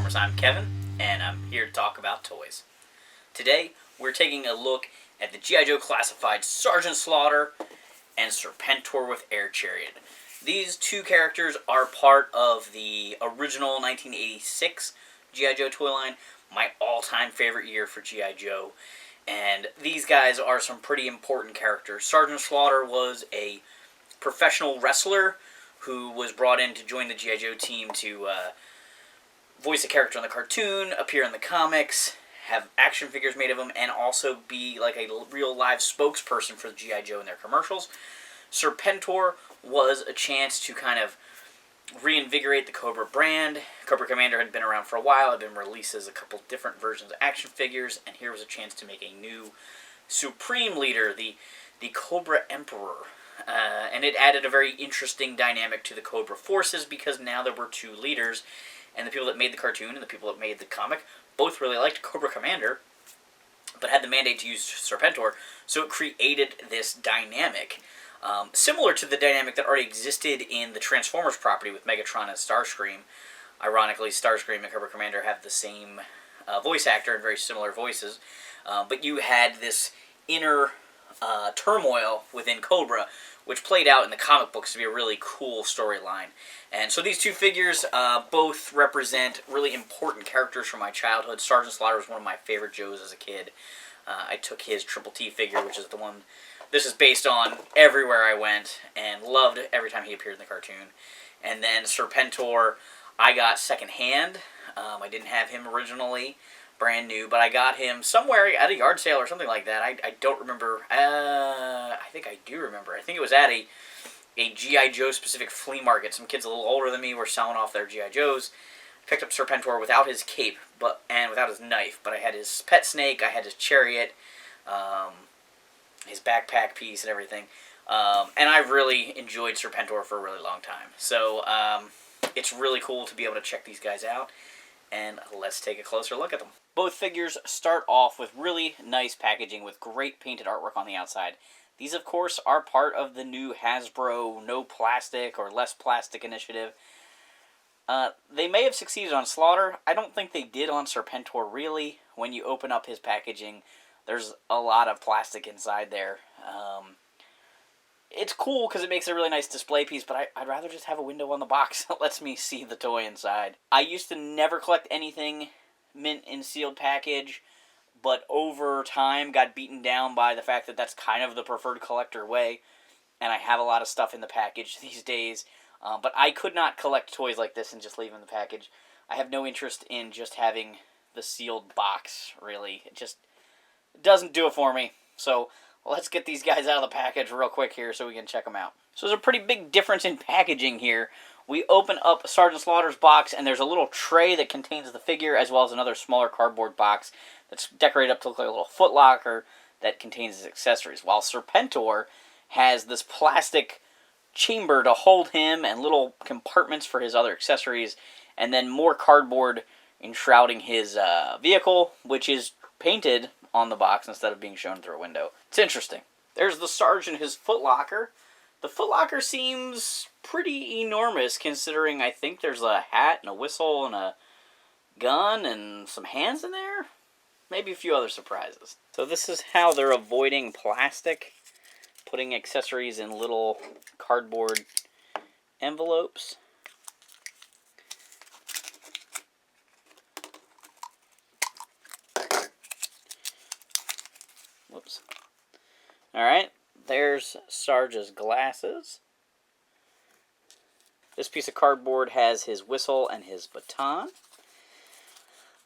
Pegwarmers. I'm Kevin, and I'm here to talk about toys. Today, we're taking a look at the IJoe classified Sergeant Slaughter and Serpentor with Air Chariot. These two characters are part of the original 1986 IJoe toy line, my all-time favorite year for IJoe. And these guys are some pretty important characters. Sergeant Slaughter was a professional wrestler who was brought in to join the IJoe team to voice a character in the cartoon, appear in the comics, have action figures made of him, and also be like a real live spokesperson for the IJoe in their commercials. Serpentor was a chance to kind of reinvigorate the Cobra brand. Cobra Commander had been around for a while, had been released as a couple different versions of action figures, and here was a chance to make a new Supreme Leader, the Cobra Emperor. And it added a very interesting dynamic to the Cobra forces because now there were two leaders, and the people that made the cartoon and the people that made the comic both really liked Cobra Commander, but had the mandate to use Serpentor, so it created this dynamic. Similar to the dynamic that already existed in the Transformers property with Megatron and Starscream. Ironically, Starscream and Cobra Commander have the same voice actor and very similar voices, but you had this inner turmoil within Cobra, which played out in the comic books to be a really cool storyline. And so these two figures both represent really important characters from my childhood. Sergeant Slaughter was one of my favorite Joes as a kid. I took his Triple T figure, which is the one this is based on everywhere I went, and loved every time he appeared in the cartoon. And then Serpentor, I got secondhand. I didn't have him originally, brand new, but I got him somewhere at a yard sale or something like that. I don't remember. I think I do remember. I think it was at a G.I. Joe specific flea market. Some kids a little older than me were selling off their G.I. Joes. Picked up Serpentor without his cape and without his knife, but I had his pet snake, I had his chariot, his backpack piece and everything. And I really enjoyed Serpentor for a really long time. So it's really cool to be able to check these guys out. And let's take a closer look at them. Both figures start off with really nice packaging with great painted artwork on the outside. These, of course, are part of the new Hasbro No Plastic or Less Plastic initiative. They may have succeeded on Slaughter. I don't think they did on Serpentor, really. When you open up his packaging, there's a lot of plastic inside there. It's cool because it makes a really nice display piece, but I'd rather just have a window on the box that lets me see the toy inside. I used to never collect anything mint in sealed package, but over time got beaten down by the fact that that's kind of the preferred collector way, and I have a lot of stuff in the package these days. But I could not collect toys like this and just leave them in the package. I have no interest in just having the sealed box, really. It just doesn't do it for me. So let's get these guys out of the package real quick here so we can check them out. So there's a pretty big difference in packaging here. We open up Sergeant Slaughter's box, and there's a little tray that contains the figure, as well as another smaller cardboard box that's decorated up to look like a little footlocker that contains his accessories, while Serpentor has this plastic chamber to hold him and little compartments for his other accessories, and then more cardboard enshrouding his vehicle, which is painted on the box instead of being shown through a window. It's interesting. There's the Sarge and his footlocker. The footlocker seems pretty enormous considering I think there's a hat and a whistle and a gun and some hands in there. Maybe a few other surprises. So this is how they're avoiding plastic, putting accessories in little cardboard envelopes. Whoops. Alright, there's Sarge's glasses. This piece of cardboard has his whistle and his baton.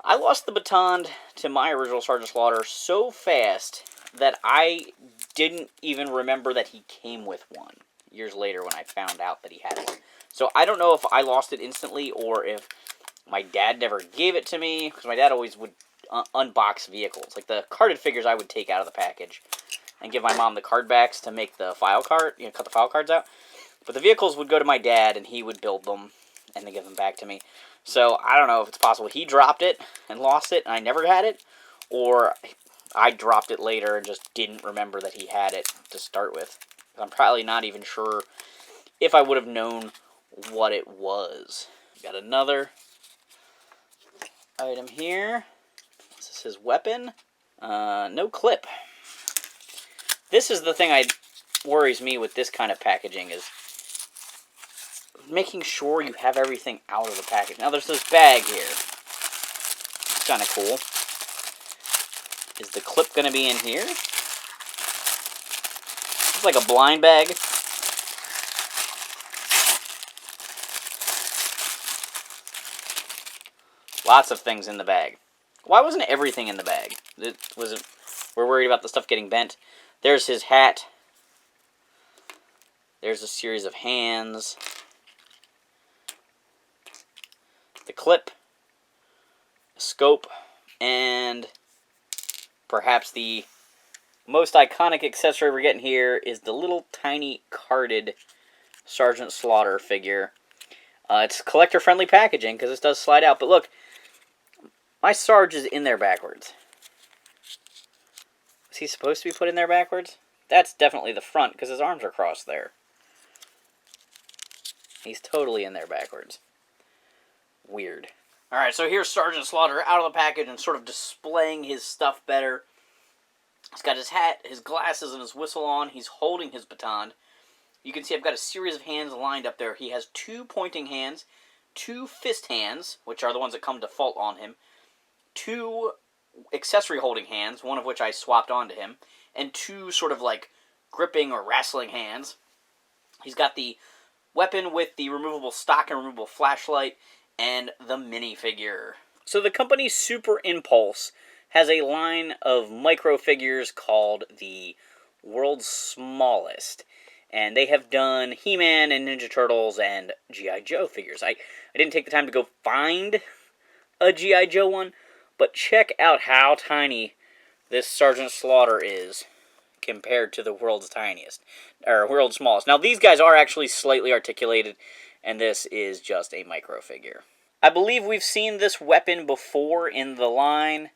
I lost the baton to my original Sergeant Slaughter so fast that I didn't even remember that he came with one years later when I found out that he had one. So I don't know if I lost it instantly or if my dad never gave it to me, because my dad always would unbox vehicles. Like the carded figures I would take out of the package and give my mom the card backs to make the file card, cut the file cards out. But the vehicles would go to my dad and he would build them and then give them back to me. So I don't know if it's possible he dropped it and lost it and I never had it, or I dropped it later and just didn't remember that he had it to start with. I'm probably not even sure if I would have known what it was. Got another item here. This is his weapon. No clip. This is the thing that worries me with this kind of packaging, is making sure you have everything out of the package. Now there's this bag here. It's kind of cool. Is the clip going to be in here? It's like a blind bag. Lots of things in the bag. Why wasn't everything in the bag? We're worried about the stuff getting bent. There's his hat. There's a series of hands. The clip. A scope. And perhaps the most iconic accessory we're getting here is the little tiny carded Sergeant Slaughter figure. It's collector-friendly packaging because this does slide out. But look, my Sarge is in there backwards. Is he supposed to be put in there backwards? That's definitely the front because his arms are crossed there. He's totally in there backwards. Weird. Alright, so here's Sergeant Slaughter out of the package and sort of displaying his stuff better. He's got his hat, his glasses, and his whistle on. He's holding his baton. You can see I've got a series of hands lined up there. He has 2 pointing hands, 2 fist hands, which are the ones that come default on him, 2 accessory holding hands, one of which I swapped onto him, and 2 sort of like gripping or wrestling hands. He's got the weapon with the removable stock and removable flashlight, and the minifigure. So the company Super Impulse has a line of micro figures called the World's Smallest. And they have done He-Man and Ninja Turtles and G.I. Joe figures. I didn't take the time to go find a G.I. Joe one, but check out how tiny this Sergeant Slaughter is compared to the world's tiniest, or world's smallest. Now, these guys are actually slightly articulated, and this is just a micro figure. I believe we've seen this weapon before in the line,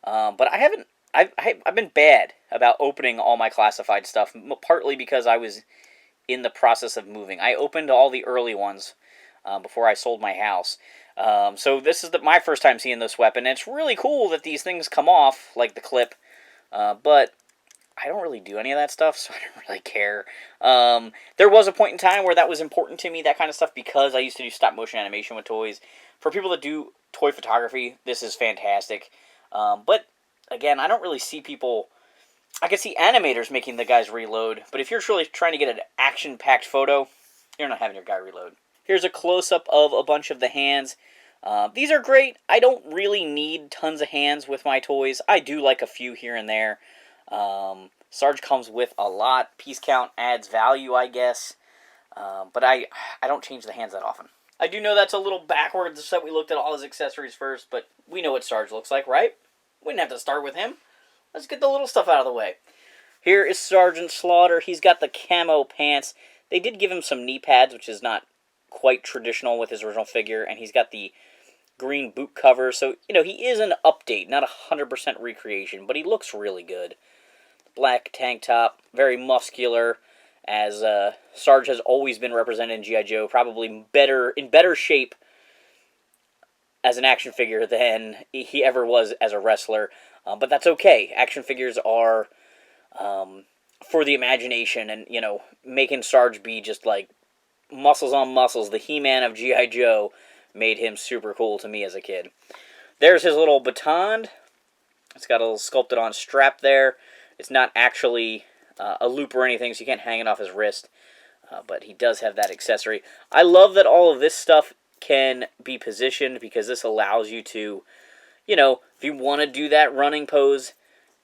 but I haven't. I've been bad about opening all my classified stuff, partly because I was in the process of moving. I opened all the early ones before I sold my house. So this is my first time seeing this weapon, and it's really cool that these things come off, like the clip, but I don't really do any of that stuff, so I don't really care. There was a point in time where that was important to me, that kind of stuff, because I used to do stop-motion animation with toys. For people that do toy photography, this is fantastic. But, again, I don't really see people... I can see animators making the guys reload, but if you're truly trying to get an action-packed photo, you're not having your guy reload. Here's a close-up of a bunch of the hands. These are great. I don't really need tons of hands with my toys. I do like a few here and there. Sarge comes with a lot. Piece count adds value, I guess. But I don't change the hands that often. I do know that's a little backwards that we looked at all his accessories first, but we know what Sarge looks like, right? We didn't have to start with him. Let's get the little stuff out of the way. Here is Sergeant Slaughter. He's got the camo pants. They did give him some knee pads, which is not quite traditional with his original figure, and he's got the green boot cover. So, you know, he is an update, not a 100% recreation, but he looks really good. Black tank top, very muscular, as Sarge has always been represented in G.I. Joe, probably in better shape as an action figure than he ever was as a wrestler. But that's okay. Action figures are for the imagination, and, you know, making Sarge be just like muscles on muscles, the He-Man of G.I. Joe, made him super cool to me as a kid. There's his little baton. It's got a little sculpted on strap there. It's not actually a loop or anything, so you can't hang it off his wrist. But he does have that accessory. I love that all of this stuff can be positioned, because this allows you to, you know, if you want to do that running pose,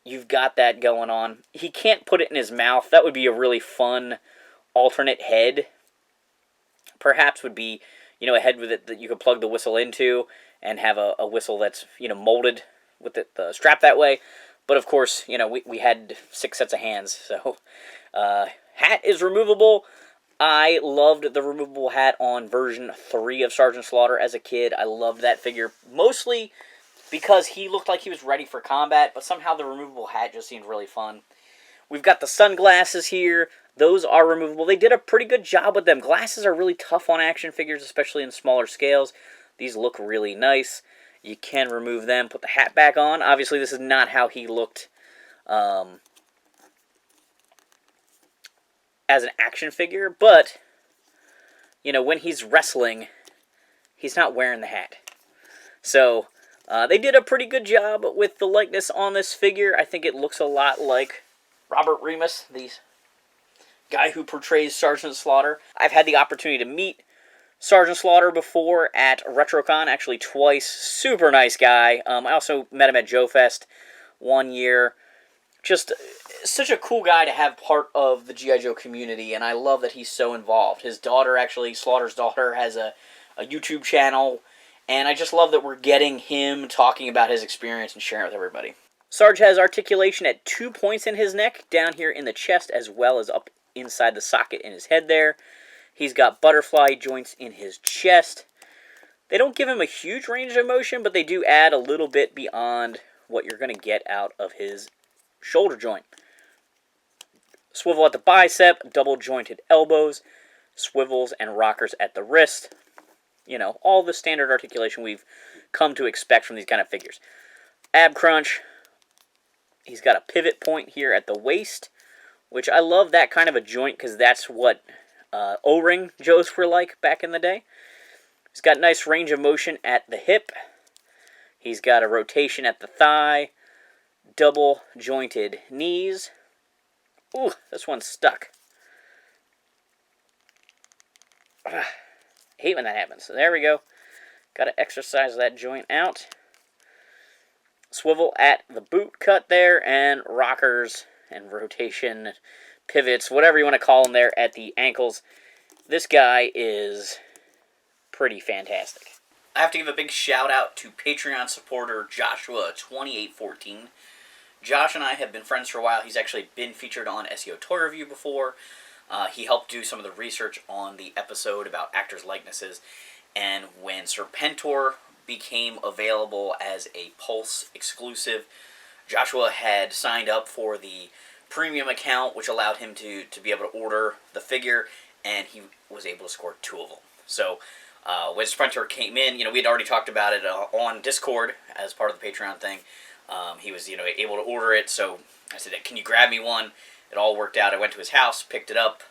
you've got that going on. He can't put it in his mouth. That would be a really fun alternate head. Perhaps would be, you know, a head with it that you could plug the whistle into and have a whistle that's, you know, molded with the strap that way. But, of course, you know, we had 6 sets of hands. So, hat is removable. I loved the removable hat on version 3 of Sergeant Slaughter as a kid. I loved that figure, mostly because he looked like he was ready for combat, but somehow the removable hat just seemed really fun. We've got the sunglasses here. Those are removable. They did a pretty good job with them. Glasses are really tough on action figures, especially in smaller scales. These look really nice. You can remove them, put the hat back on. Obviously, this is not how he looked as an action figure, but, you know, when he's wrestling, he's not wearing the hat. So, they did a pretty good job with the likeness on this figure. I think it looks a lot like Robert Remus, the guy who portrays Sergeant Slaughter. I've had the opportunity to meet Sergeant Slaughter before at RetroCon, actually twice. Super nice guy. I also met him at Joe Fest one year. Just such a cool guy to have part of the G.I. Joe community, and I love that he's so involved. His daughter, actually, Slaughter's daughter, has a YouTube channel, and I just love that we're getting him talking about his experience and sharing it with everybody. Sarge has articulation at 2 points in his neck, down here in the chest, as well as up inside the socket in his head there. He's got butterfly joints in his chest. They don't give him a huge range of motion, but they do add a little bit beyond what you're going to get out of his shoulder joint. Swivel at the bicep, double jointed elbows, swivels and rockers at the wrist. You know, all the standard articulation we've come to expect from these kind of figures. Ab crunch. He's got a pivot point here at the waist, which I love that kind of a joint because that's what O-ring Joes were like back in the day. He's got nice range of motion at the hip. He's got a rotation at the thigh. Double jointed knees. Ooh, this one's stuck. Hate when that happens. So there we go. Got to exercise that joint out. Swivel at the boot cut there, and rockers and rotation, pivots, whatever you want to call them there at the ankles. This guy is pretty fantastic. I have to give a big shout out to Patreon supporter Joshua2814. Josh and I have been friends for a while. He's actually been featured on SEO Toy Review before. He helped do some of the research on the episode about actors' likenesses. And when Serpentor became available as a Pulse exclusive, Joshua had signed up for the premium account, which allowed him to be able to order the figure, and he was able to score 2 of them. So when Serpentor came in, we had already talked about it on Discord as part of the Patreon thing. He was, able to order it, so I said, can you grab me one? It all worked out. I went to his house, picked it up,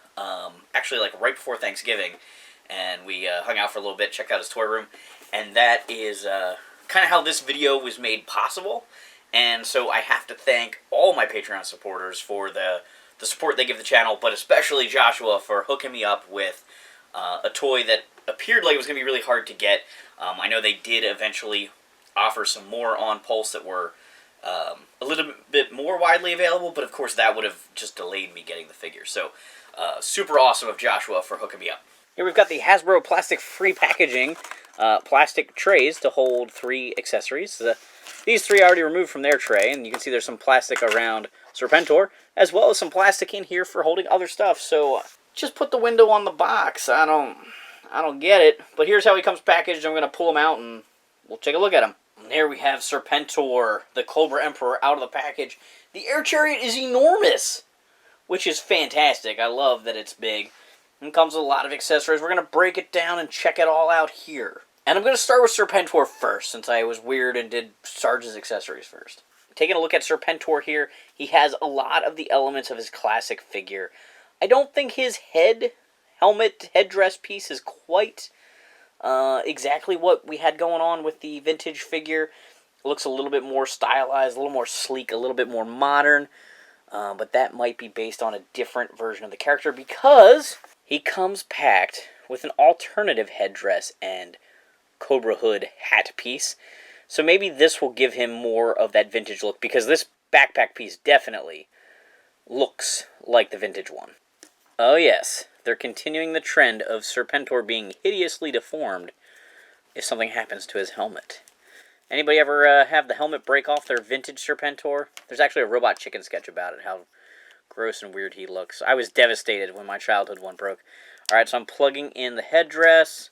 actually like right before Thanksgiving, and we hung out for a little bit, checked out his toy room, and that is kind of how this video was made possible. And so I have to thank all my Patreon supporters for the support they give the channel, but especially Joshua for hooking me up with a toy that appeared like it was going to be really hard to get. I know they did eventually offer some more on Pulse that were a little bit more widely available, but of course that would have just delayed me getting the figure. So super awesome of Joshua for hooking me up. Here we've got the Hasbro plastic-free packaging, plastic trays to hold 3 accessories. These 3 I already removed from their tray, and you can see there's some plastic around Serpentor, as well as some plastic in here for holding other stuff. So just put the window on the box. I don't get it, but here's how he comes packaged. I'm going to pull him out and we'll take a look at him. And there we have Serpentor, the Cobra Emperor, out of the package. The air chariot is enormous, which is fantastic. I love that it's big. And comes with a lot of accessories. We're going to break it down and check it all out here. And I'm going to start with Serpentor first, since I was weird and did Sarge's accessories first. Taking a look at Serpentor here, he has a lot of the elements of his classic figure. I don't think his helmet, headdress piece is quite exactly what we had going on with the vintage figure. It looks a little bit more stylized, a little more sleek, a little bit more modern. But that might be based on a different version of the character because he comes packed with an alternative headdress and Cobra hood hat piece. So maybe this will give him more of that vintage look, because this backpack piece definitely looks like the vintage one. Oh yes, they're continuing the trend of Serpentor being hideously deformed if something happens to his helmet. Anybody ever have the helmet break off their vintage Serpentor? There's actually a Robot Chicken sketch about it, how gross and weird he looks. I was devastated when my childhood one broke. Alright, so I'm plugging in the headdress.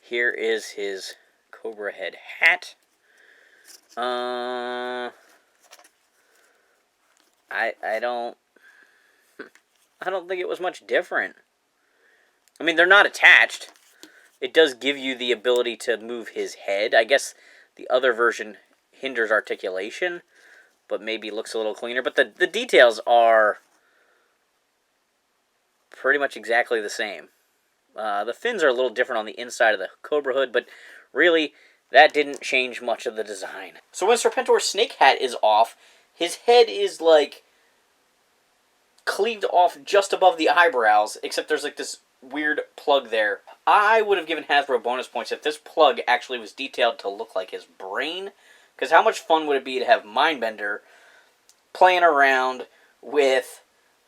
Here is his Cobra head hat. I don't think it was much different. I mean, they're not attached. It does give you the ability to move his head. I guess The other version hinders articulation, but maybe looks a little cleaner. But the details are pretty much exactly the same. The fins are a little different on the inside of the Cobra hood, but really, that didn't change much of the design. So when Serpentor's snake hat is off, his head is, like, cleaved off just above the eyebrows, except there's, like, this weird plug there. I would have given Hasbro bonus points if this plug actually was detailed to look like his brain, because how much fun would it be to have Mindbender playing around with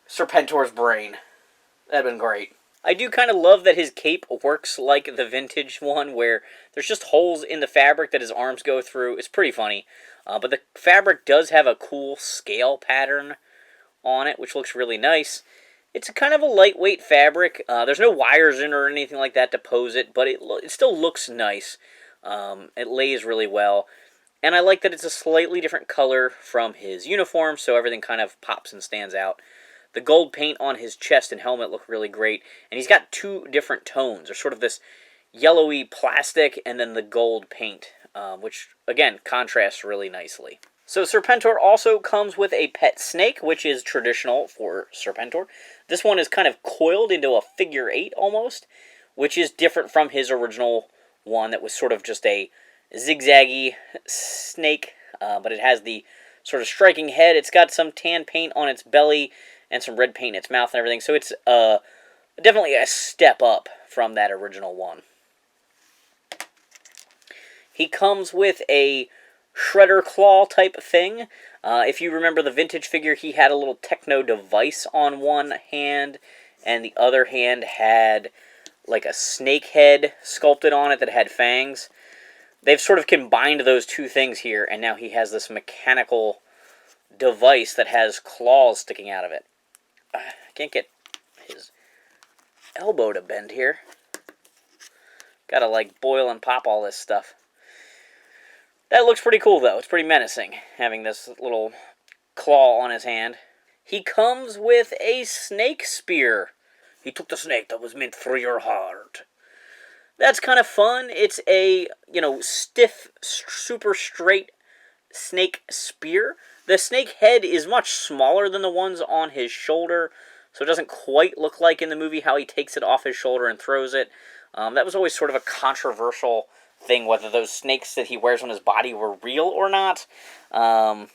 Serpentor's brain? That'd been great. I do kind of love that his cape works like the vintage one, where there's just holes in the fabric that his arms go through. It's pretty funny. But the fabric does have a cool scale pattern on it, which looks really nice. It's kind of a lightweight fabric. There's no wires in or anything like that to pose it, but it still looks nice. It lays really well. And I like that it's a slightly different color from his uniform, so everything kind of pops and stands out. The gold paint on his chest and helmet look really great. And he's got two different tones. There's sort of this yellowy plastic and then the gold paint, which, again, contrasts really nicely. So Serpentor also comes with a pet snake, which is traditional for Serpentor. This one is kind of coiled into a figure 8 almost, which is different from his original one that was sort of just a zigzaggy snake, but it has the sort of striking head. It's got some tan paint on its belly and some red paint in its mouth and everything. So it's definitely a step up from that original one. He comes with a shredder claw type thing. If you remember the vintage figure, he had a little techno device on one hand, and the other hand had like a snake head sculpted on it that had fangs. They've sort of combined those two things here, and now he has this mechanical device that has claws sticking out of it. I can't get his elbow to bend here. Gotta, like, boil and pop all this stuff. That looks pretty cool, though. It's pretty menacing, having this little claw on his hand. He comes with a snake spear. He took the snake that was meant for your heart. That's kind of fun. It's a, stiff, super straight snake spear. The snake head is much smaller than the ones on his shoulder, so it doesn't quite look like in the movie how he takes it off his shoulder and throws it. That was always sort of a controversial thing, whether those snakes that he wears on his body were real or not. Kind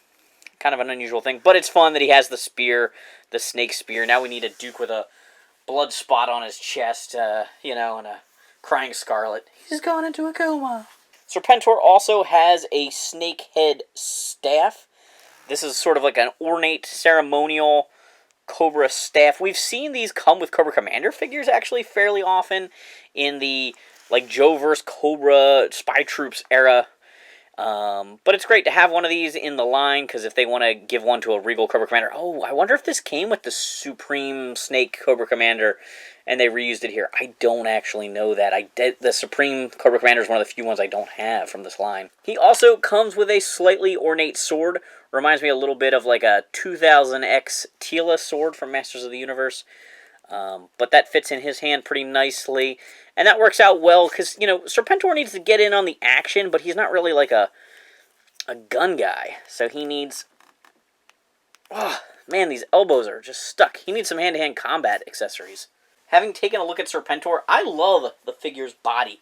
of an unusual thing, but it's fun that he has the spear, the snake spear. Now we need a Duke with a blood spot on his chest, and a crying scarlet. He's gone into a coma. Serpentor also has a snake head staff. This is sort of like an ornate, ceremonial Cobra staff. We've seen these come with Cobra Commander figures, actually, fairly often in the, IJoe Cobra Spy Troops era. But it's great to have one of these in the line, because if they want to give one to a Regal Cobra Commander... Oh, I wonder if this came with the Supreme Snake Cobra Commander, and they reused it here. I don't actually know that. The Supreme Cobra Commander is one of the few ones I don't have from this line. He also comes with a slightly ornate sword. Reminds me a little bit of like a 2000X Tila sword from Masters of the Universe. But that fits in his hand pretty nicely. And that works out well because, Serpentor needs to get in on the action, but he's not really like a gun guy. So he needs... Oh, man, these elbows are just stuck. He needs some hand-to-hand combat accessories. Having taken a look at Serpentor, I love the figure's body,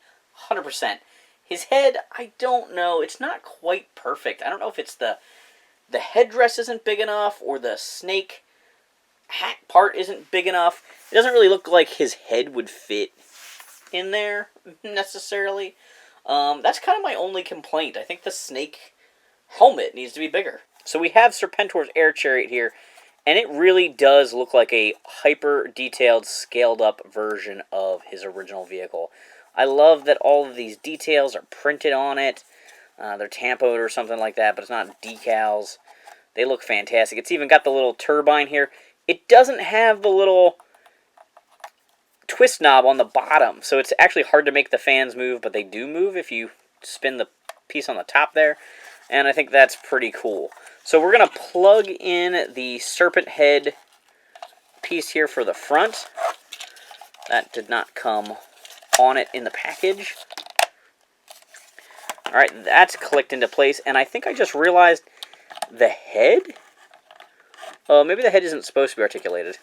100%. His head, I don't know. It's not quite perfect. I don't know if it's the headdress isn't big enough or the snake hat part isn't big enough. It doesn't really look like his head would fit in there, necessarily. That's kind of my only complaint. I think the snake helmet needs to be bigger. So we have Serpentor's air chariot here, and it really does look like a hyper-detailed, scaled-up version of his original vehicle. I love that all of these details are printed on it. They're tampoed or something like that, but it's not decals. They look fantastic. It's even got the little turbine here. It doesn't have the little twist knob on the bottom, so it's actually hard to make the fans move, but they do move if you spin the piece on the top there, and I think that's pretty cool. So we're going to plug in the serpent head piece here for the front. That did not come on it in the package. Alright, that's clicked into place, and I think I just realized the head? Oh, maybe the head isn't supposed to be articulated.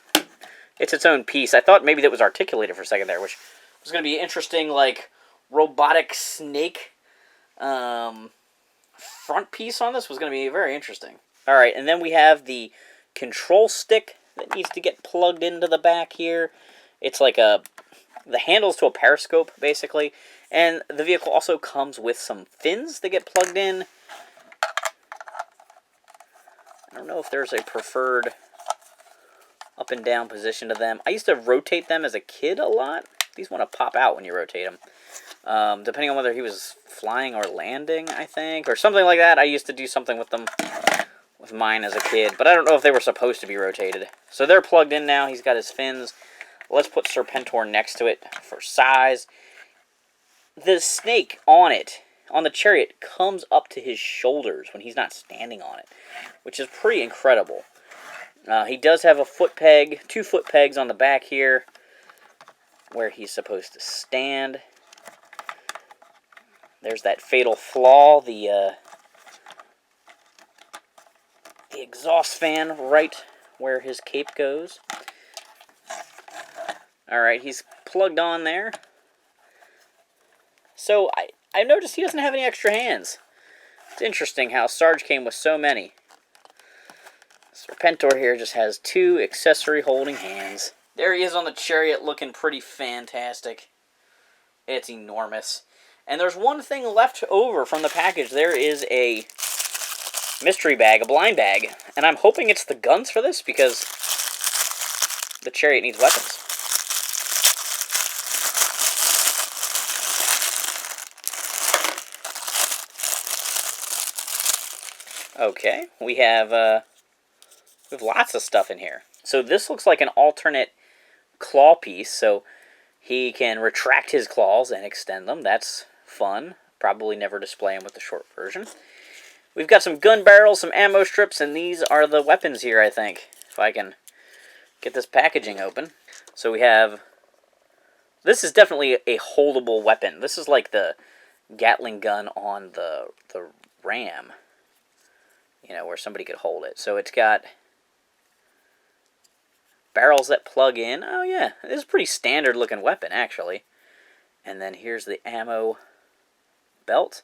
It's its own piece. I thought maybe that was articulated for a second there, which was going to be interesting, like, robotic snake front piece on this was going to be very interesting. Alright, and then we have the control stick that needs to get plugged into the back here. It's like the handles to a periscope, basically. And the vehicle also comes with some fins that get plugged in. I don't know if there's a preferred up and down position to them. I used to rotate them as a kid a lot. These want to pop out when you rotate them. Depending on whether he was flying or landing, I think, or something like that. I used to do something with them, with mine as a kid, but I don't know if they were supposed to be rotated. So they're plugged in now. He's got his fins. Let's put Serpentor next to it for size. The snake on it, on the chariot, comes up to his shoulders when he's not standing on it, which is pretty incredible. He does have a foot peg, 2 foot pegs on the back here, where he's supposed to stand. There's that fatal flaw, the exhaust fan right where his cape goes. Alright, he's plugged on there. So, I noticed he doesn't have any extra hands. It's interesting how Sarge came with so many. Serpentor here just has 2 accessory holding hands. There he is on the chariot looking pretty fantastic. It's enormous. And there's one thing left over from the package. There is a mystery bag, a blind bag. And I'm hoping it's the guns for this because the chariot needs weapons. Okay, we have lots of stuff in here. So this looks like an alternate claw piece, so he can retract his claws and extend them. That's fun. Probably never display them with the short version. We've got some gun barrels, some ammo strips, and these are the weapons here, I think. If I can get this packaging open. So we have... This is definitely a holdable weapon. This is like the Gatling gun on the Ram. You know, where somebody could hold it. So it's got barrels that plug in. Oh, yeah. This is a pretty standard-looking weapon, actually. And then here's the ammo belt.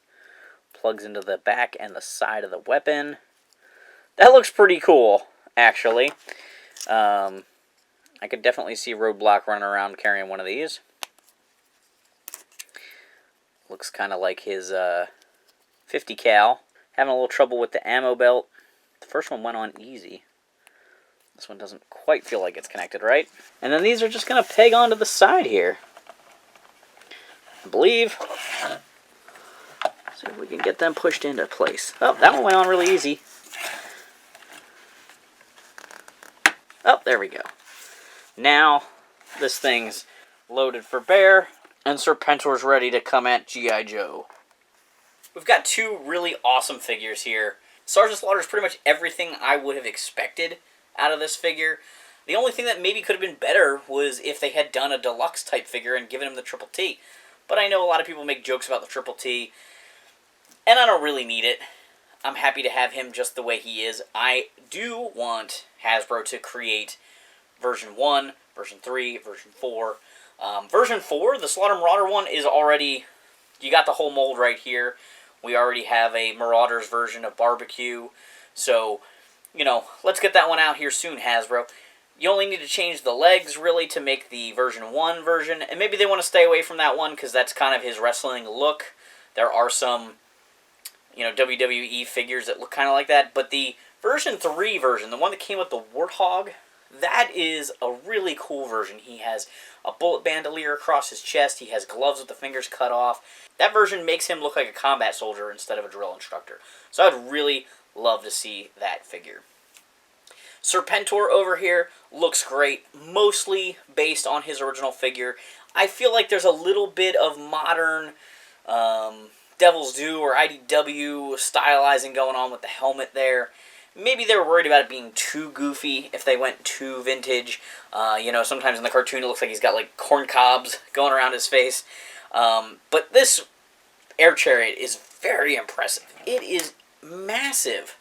Plugs into the back and the side of the weapon. That looks pretty cool, actually. I could definitely see Roadblock running around carrying one of these. Looks kind of like his 50 cal. Having a little trouble with the ammo belt. The first one went on easy. This one doesn't quite feel like it's connected right. And then these are just going to peg onto the side here. I believe. See if we can get them pushed into place. Oh, that one went on really easy. Oh, there we go. Now, this thing's loaded for bear, and Serpentor's ready to come at G.I. Joe. We've got 2 really awesome figures here. Sergeant Slaughter is pretty much everything I would have expected out of this figure. The only thing that maybe could have been better was if they had done a deluxe type figure and given him the Triple T. But I know a lot of people make jokes about the Triple T, and I don't really need it. I'm happy to have him just the way he is. I do want Hasbro to create version 1, version 3, version 4. Version 4, the Slaughter Marauder one, is already... You got the whole mold right here. We already have a Marauders version of Barbecue. So, you know, let's get that one out here soon, Hasbro. You only need to change the legs, really, to make the version 1 version. And maybe they want to stay away from that one, because that's kind of his wrestling look. There are some, you know, WWE figures that look kind of like that. But the version 3 version, the one that came with the Warthog, that is a really cool version. He has a bullet bandolier across his chest. He has gloves with the fingers cut off. That version makes him look like a combat soldier instead of a drill instructor. So I'd really love to see that figure. Serpentor over here looks great, mostly based on his original figure. I feel like there's a little bit of modern Devil's Due or IDW stylizing going on with the helmet there. Maybe they were worried about it being too goofy if they went too vintage. You know, sometimes in the cartoon it looks like he's got like corn cobs going around his face. But this Air Chariot is very impressive. It is massive.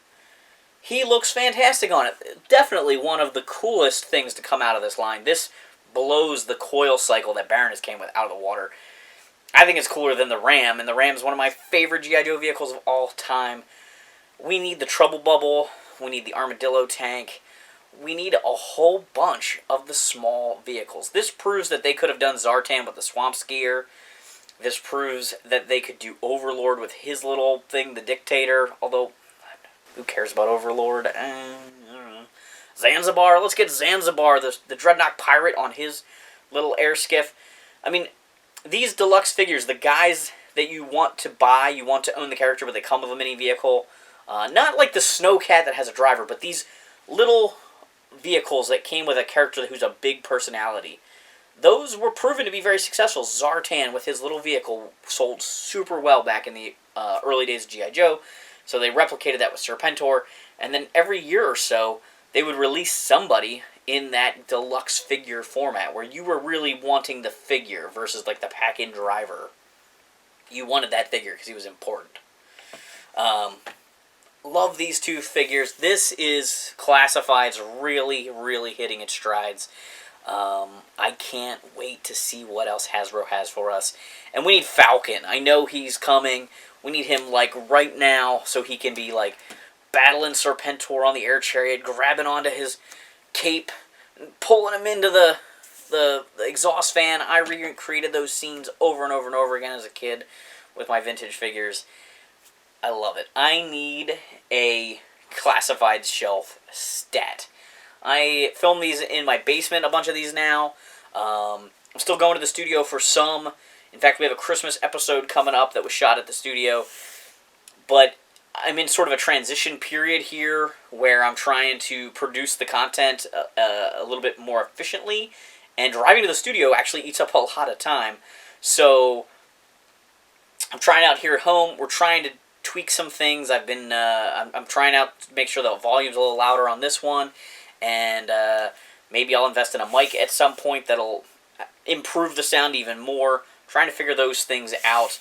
He looks fantastic on it. Definitely one of the coolest things to come out of this line. This blows the coil cycle that Baroness came with out of the water. I think it's cooler than the Ram, and the Ram is one of my favorite G.I. Joe vehicles of all time. We need the Trouble Bubble. We need the Armadillo tank. We need a whole bunch of the small vehicles. This proves that they could have done Zartan with the Swamp Skier. This proves that they could do Overlord with his little thing, the Dictator. Although, who cares about Overlord? I don't know. Zanzibar. Let's get Zanzibar, the Dreadnought Pirate, on his little air skiff. I mean, these deluxe figures, the guys that you want to buy, you want to own the character, but they come with a mini vehicle. Not like the Snowcat that has a driver, but these little vehicles that came with a character who's a big personality. Those were proven to be very successful. Zartan, with his little vehicle, sold super well back in the early days of G.I. Joe. So they replicated that with Serpentor. And then every year or so, they would release somebody in that deluxe figure format, where you were really wanting the figure versus like the pack-in driver. You wanted that figure because he was important. Love these two figures. This is Classified's really, really hitting its strides. I can't wait to see what else Hasbro has for us. And we need Falcon. I know he's coming. We need him, like, right now, so he can be, like, battling Serpentor on the air chariot, grabbing onto his cape, pulling him into the exhaust fan. I recreated those scenes over and over and over again as a kid with my vintage figures. I love it. I need a Classified shelf stat. I filmed these in my basement, a bunch of these now. I'm still going to the studio for some. In fact, we have a Christmas episode coming up that was shot at the studio. But I'm in sort of a transition period here where I'm trying to produce the content a little bit more efficiently. And driving to the studio actually eats up a lot of time. So I'm trying out here at home. We're trying to tweak some things. I've been I'm trying out to make sure the volume's a little louder on this one. And maybe I'll invest in a mic at some point that'll improve the sound even more. Trying to figure those things out.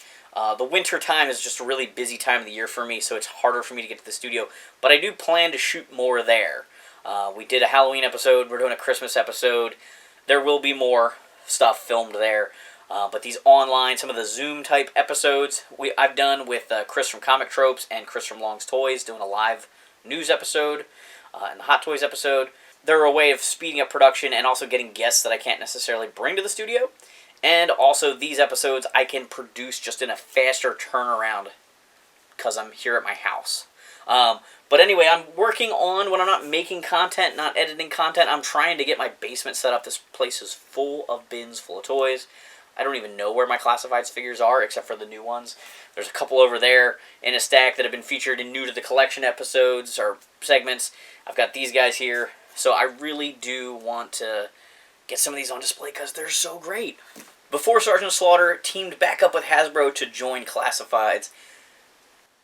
The winter time is just a really busy time of the year for me, so it's harder for me to get to the studio. But I do plan to shoot more there. We did a Halloween episode. We're doing a Christmas episode. There will be more stuff filmed there. But these online, some of the Zoom-type episodes I've done with Chris from Comic Tropes and Chris from Long's Toys, doing a live news episode. And the Hot Toys episode. They're a way of speeding up production and also getting guests that I can't necessarily bring to the studio. And also, these episodes I can produce just in a faster turnaround because I'm here at my house. But anyway, I'm working on, when I'm not making content, not editing content, I'm trying to get my basement set up. This place is full of bins, full of toys. I don't even know where my Classifieds figures are, except for the new ones. There's a couple over there in a stack that have been featured in New to the Collection episodes or segments. I've got these guys here. So I really do want to get some of these on display because they're so great. Before Sergeant Slaughter teamed back up with Hasbro to join Classifieds,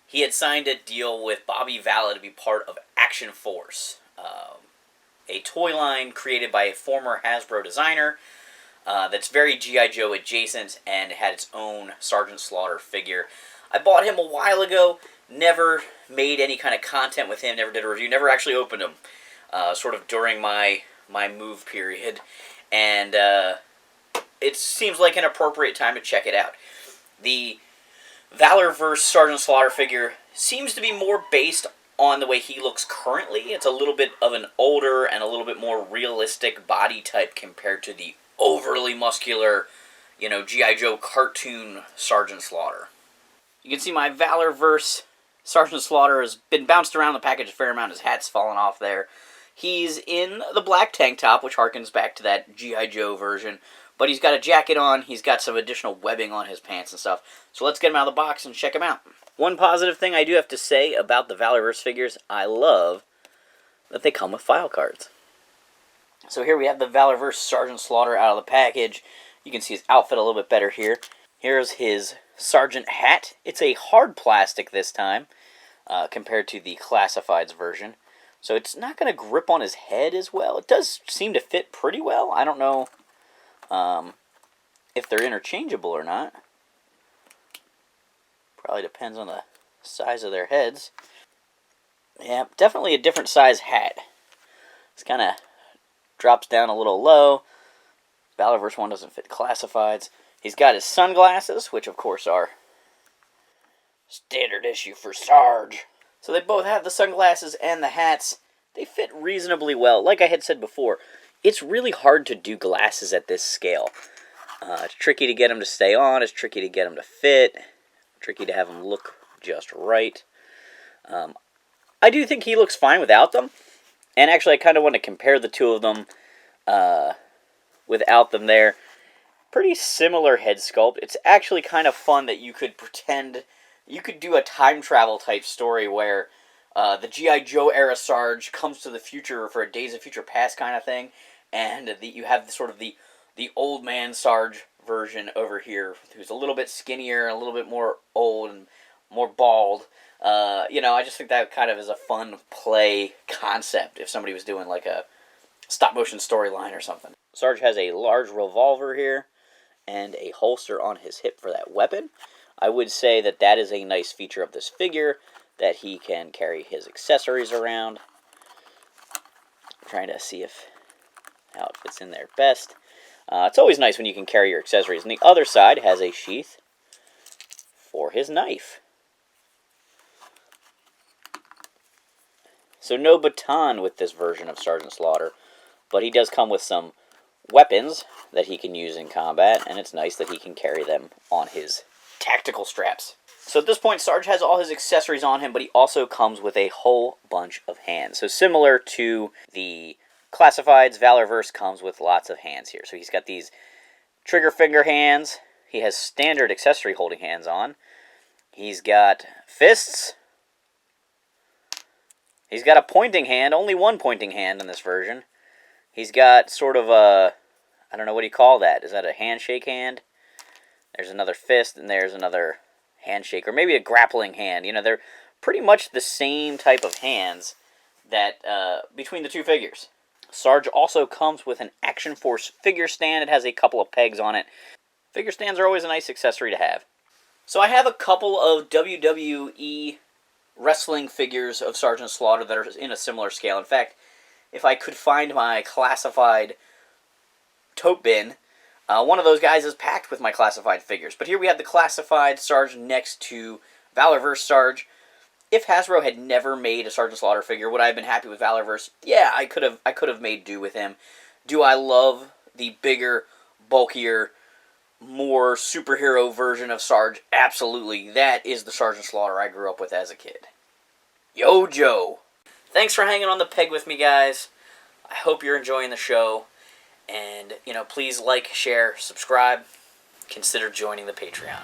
he had signed a deal with Bobby Valla to be part of Action Force, a toy line created by a former Hasbro designer that's very G.I. Joe adjacent and had its own Sergeant Slaughter figure. I bought him a while ago, never made any kind of content with him, never did a review, never actually opened him, sort of during my move period. And it seems like an appropriate time to check it out. The Valaverse Sergeant Slaughter figure seems to be more based on the way he looks currently. It's a little bit of an older and a little bit more realistic body type compared to the overly muscular, G.I. Joe cartoon Sergeant Slaughter. You can see my Valaverse Sergeant Slaughter has been bounced around the package a fair amount. His hat's fallen off there. He's in the black tank top, which harkens back to that G.I. Joe version. But he's got a jacket on. He's got some additional webbing on his pants and stuff. So let's get him out of the box and check him out. One positive thing I do have to say about the Valaverse figures, I love that they come with file cards. So here we have the Valaverse Sergeant Slaughter out of the package. You can see his outfit a little bit better here. Here's his sergeant hat. It's a hard plastic this time, compared to the Classifieds version. So it's not going to grip on his head as well. It does seem to fit pretty well. I don't know if they're interchangeable or not. Probably depends on the size of their heads. Yeah, definitely a different size hat. It's kind of drops down a little low. Valaverse one doesn't fit classifieds. He's got his sunglasses, which of course are standard issue for Sarge. So they both have the sunglasses and the hats. They fit reasonably well. Like I had said before, it's really hard to do glasses at this scale. It's tricky to get them to stay on. It's tricky to get them to fit. Tricky to have them look just right. I do think he looks fine without them. And actually, I kind of want to compare the two of them without them there. Pretty similar head sculpt. It's actually kind of fun that you could pretend... You could do a time travel type story where the IJoe era Sarge comes to the future for a Days of Future Past kind of thing, and you have the old man Sarge version over here, who's a little bit skinnier, a little bit more old, and more bald. I just think that kind of is a fun play concept if somebody was doing like a stop-motion storyline or something. Sarge has a large revolver here and a holster on his hip for that weapon. I would say that that is a nice feature of this figure, that he can carry his accessories around. I'm trying to see how it fits in there best. It's always nice when you can carry your accessories. And the other side has a sheath for his knife. So no baton with this version of Sergeant Slaughter, but he does come with some weapons that he can use in combat, and it's nice that he can carry them on his tactical straps. So at this point, Sarge has all his accessories on him, but he also comes with a whole bunch of hands. So similar to the classifieds, Valaverse comes with lots of hands here. So he's got these trigger finger hands. He has standard accessory holding hands on. He's got fists. He's got a pointing hand, only one pointing hand in this version. He's got sort of a, I don't know, what do you call that? Is that a handshake hand? There's another fist, and there's another handshake, or maybe a grappling hand. They're pretty much the same type of hands that between the two figures. Sarge also comes with an Action Force figure stand. It has a couple of pegs on it. Figure stands are always a nice accessory to have. So I have a couple of WWE wrestling figures of Sergeant Slaughter that are in a similar scale. In fact, if I could find my classified tote bin, one of those guys is packed with my classified figures. But here we have the classified Sarge next to Valaverse Sarge. If Hasbro had never made a Sergeant Slaughter figure, would I have been happy with Valaverse? Yeah, I could have made do with him. Do I love the bigger, bulkier, more superhero version of Sarge? Absolutely. That is the Sergeant Slaughter I grew up with as a kid. IJoe! Thanks for hanging on the peg with me, guys. I hope you're enjoying the show. And, please like, share, subscribe. Consider joining the Patreon.